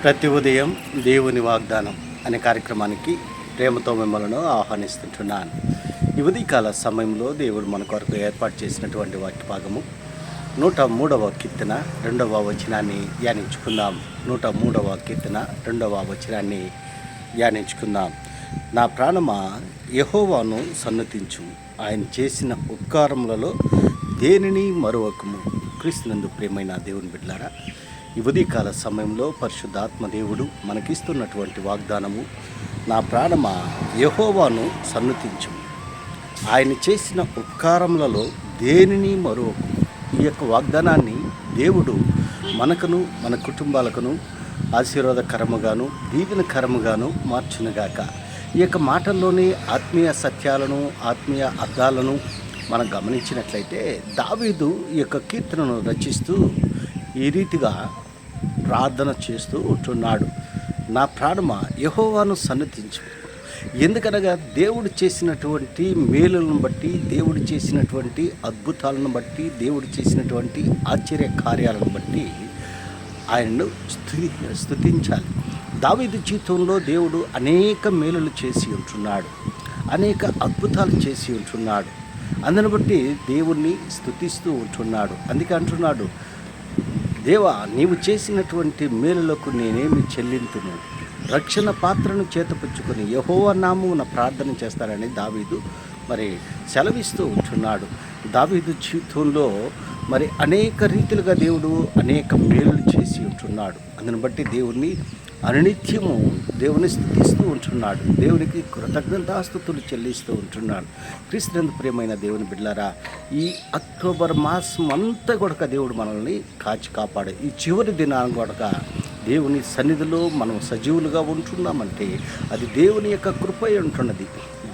ప్రతి ఉదయం దేవుని వాగ్దానం అనే కార్యక్రమానికి ప్రేమతో మిమ్మల్ని ఆహ్వానిస్తుంటున్నాను. ఈ ఉదయకాల సమయంలో దేవుడు మన కొరకు ఏర్పాటు చేసినటువంటి వాక్య భాగము 103వ కీర్తన 2వ వచనాన్ని ధ్యానించుకుందాం. 103వ కీర్తన 2వ వచనాన్ని ధ్యానించుకుందాం. నా ప్రాణమా యెహోవాను సన్నతించు, ఆయన చేసిన ఉపకారములలో దేనిని మరువకము. క్రీస్తునందు ప్రియమైన దేవుని బిడ్డలారా, ఈ ఉదయకాల సమయంలో పరిశుద్ధాత్మ దేవుడు మనకిస్తున్నటువంటి వాగ్దానము, నా ప్రాణమా యెహోవాను సన్నతించు, ఆయన చేసిన ఉపకారములలో దేనిని మరువకు. ఈ యొక్క వాగ్దానాన్ని దేవుడు మనకును మన కుటుంబాలకును ఆశీర్వాదకరముగాను దీవెనకరముగాను మార్చునుగాక. ఈ యొక్క మాటల్లోని ఆత్మీయ సత్యాలను ఆత్మీయ అర్థాలను మనం గమనించినట్లయితే, దావీదు ఈ యొక్క కీర్తనను రచిస్తూ ఈ రీతిగా ప్రార్థన చేస్తూ ఉంటున్నాడు. నా ప్రాణమా యెహోవాను సన్నతించు. ఎందుకనగా దేవుడు చేసినటువంటి మేలులను బట్టి, దేవుడు చేసినటువంటి అద్భుతాలను బట్టి, దేవుడు చేసినటువంటి ఆశ్చర్య కార్యాలను బట్టి ఆయనను స్తుతించాలి. దావీదు జీవితంలో దేవుడు అనేక మేలులు చేసి ఉంటున్నాడు, అనేక అద్భుతాలు చేసి ఉంటున్నాడు. అందుని బట్టి దేవుణ్ణి స్తుతిస్తూ ఉంటున్నాడు. అందుకే అంటున్నాడు, దేవా నీవు చేసినటువంటి మేలులకు నేనేమి చెల్లింతును, రక్షణ పాత్రను చేతపుచ్చుకొని యెహోవా నామమున ప్రార్థన చేస్తారని దావీదు సెలవిస్తూ ఉంటున్నాడు. దావీదు జీవితంలో అనేక రీతిలుగా దేవుడు అనేక మేలులు చేసి ఉంటున్నాడు. అందుని బట్టి దేవుణ్ణి అనునిత్యము దేవుని స్తుతిస్తూ ఉంటున్నాడు, దేవునికి కృతజ్ఞతాస్తుతులు చెల్లిస్తూ ఉంటున్నాడు. క్రీస్తునందు ప్రియమైన దేవుని బిడ్డలారా, ఈ అక్టోబర్ మాసం అంతా కూడా దేవుడు మనల్ని కాచి కాపాడు. ఈ చివరి దినాన్ని కూడా దేవుని సన్నిధిలో మనం సజీవులుగా ఉంటున్నామంటే అది దేవుని యొక్క కృప ఉంటున్నది.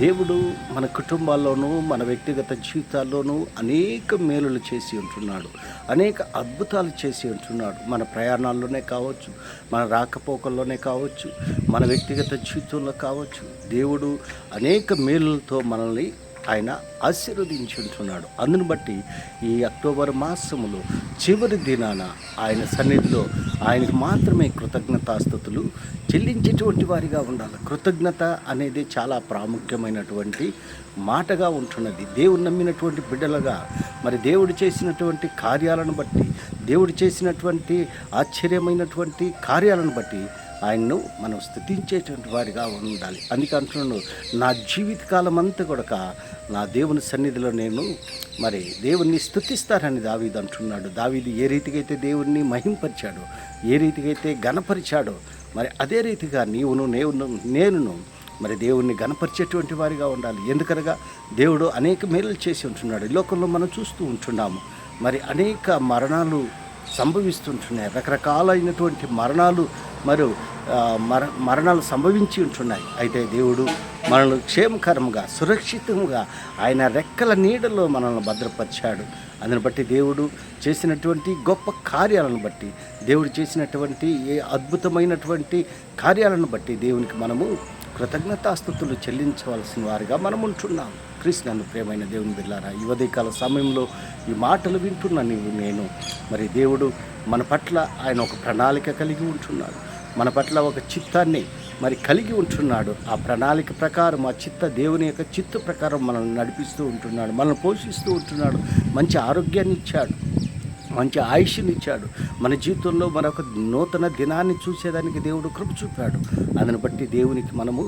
దేవుడు మన కుటుంబాల్లోనూ మన వ్యక్తిగత జీవితాల్లోనూ అనేక మేలులు చేసి ఉంటున్నాడు, అనేక అద్భుతాలు చేసి ఉంటున్నాడు. మన ప్రయాణాల్లోనే కావచ్చు, మన రాకపోకల్లోనే కావచ్చు, మన వ్యక్తిగత జీవితంలో కావచ్చు, దేవుడు అనేక మేలులతో మనల్ని ఆయన ఆశీర్వదించుంటున్నాడు. అందును బట్టి ఈ అక్టోబర్ మాసములో చివరి దినాన ఆయన సన్నిధిలో ఆయనకు మాత్రమే కృతజ్ఞతాస్తుతులు చెల్లించేటువంటి వారిగా ఉండాలి. కృతజ్ఞత అనేది చాలా ప్రాముఖ్యమైనటువంటి మాటగా ఉంటున్నది. దేవుడు నమ్మినటువంటి బిడ్డలుగా దేవుడు చేసినటువంటి కార్యాలను బట్టి, దేవుడు చేసినటువంటి ఆశ్చర్యమైనటువంటి కార్యాలను బట్టి ఆయన్ను మనం స్తుతించేటువంటి వారిగా ఉండాలి. అందుకే అంటున్నాను, నా జీవితకాలం అంతా కూడా నా దేవుని సన్నిధిలో నేను దేవుణ్ణి స్తుతిస్తారని దావీదు అంటున్నాడు. దావీదు ఏ రీతికైతే దేవుణ్ణి మహింపరిచాడో, ఏ రీతికైతే గణపరిచాడో, అదే రీతిగా నేనును దేవుణ్ణి గణపరిచేటువంటి వారిగా ఉండాలి. ఎందుకనగా దేవుడు అనేక మేలులు చేసి ఉంటున్నాడు. ఈ లోకంలో మనం చూస్తూ ఉంటున్నాము, అనేక మరణాలు సంభవిస్తుంటున్నాయి. రకరకాలైనటువంటి మరణాలు సంభవించి ఉంటున్నాయి. అయితే దేవుడు మనల్ని క్షేమకరంగా సురక్షితంగా ఆయన రెక్కల నీడలో మనల్ని భద్రపరిచాడు. అందుని బట్టి దేవుడు చేసినటువంటి గొప్ప కార్యాలను బట్టి, దేవుడు చేసినటువంటి ఏ అద్భుతమైనటువంటి కార్యాలను బట్టి దేవునికి మనము కృతజ్ఞతాస్తుతులు చెల్లించవలసిన వారిగా మనం ఉంటున్నాం. క్రీస్తునందు ప్రియమైన దేవుని బిడ్డలారా, ఈ ఉదయకాల సమయంలో ఈ మాటలు వింటున్నా నేను దేవుడు మన పట్ల ఆయన ఒక ప్రణాళిక కలిగి ఉంటున్నాడు, మన పట్ల ఒక చిత్తాన్ని కలిగి ఉంటున్నాడు. ఆ ప్రణాళిక ప్రకారం, ఆ దేవుని యొక్క చిత్త ప్రకారం మనల్ని నడిపిస్తూ ఉంటున్నాడు, మనల్ని పోషిస్తూ ఉంటున్నాడు. మంచి ఆరోగ్యాన్ని ఇచ్చాడు, మంచి ఆయుష్ని ఇచ్చాడు. మన జీవితంలో మరొక నూతన దినాన్ని చూసేదానికి దేవుడు కృప చూపాడు. అందుని బట్టి దేవునికి మనము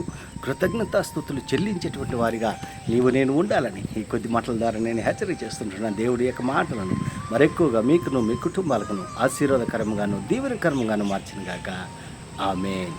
కృతజ్ఞతాస్తుతులు చెల్లించేటువంటి వారిగా నేను ఉండాలని ఈ కొద్ది మాటల ద్వారా నేను హెచ్చరిక చేస్తుంటున్నాను. దేవుడి యొక్క మాటలను మరెక్కువగా మీకును మీ కుటుంబాలకును ఆశీర్వాదకరంగాను దీవెనకరంగాను మార్చినగాక. ఆమేన్.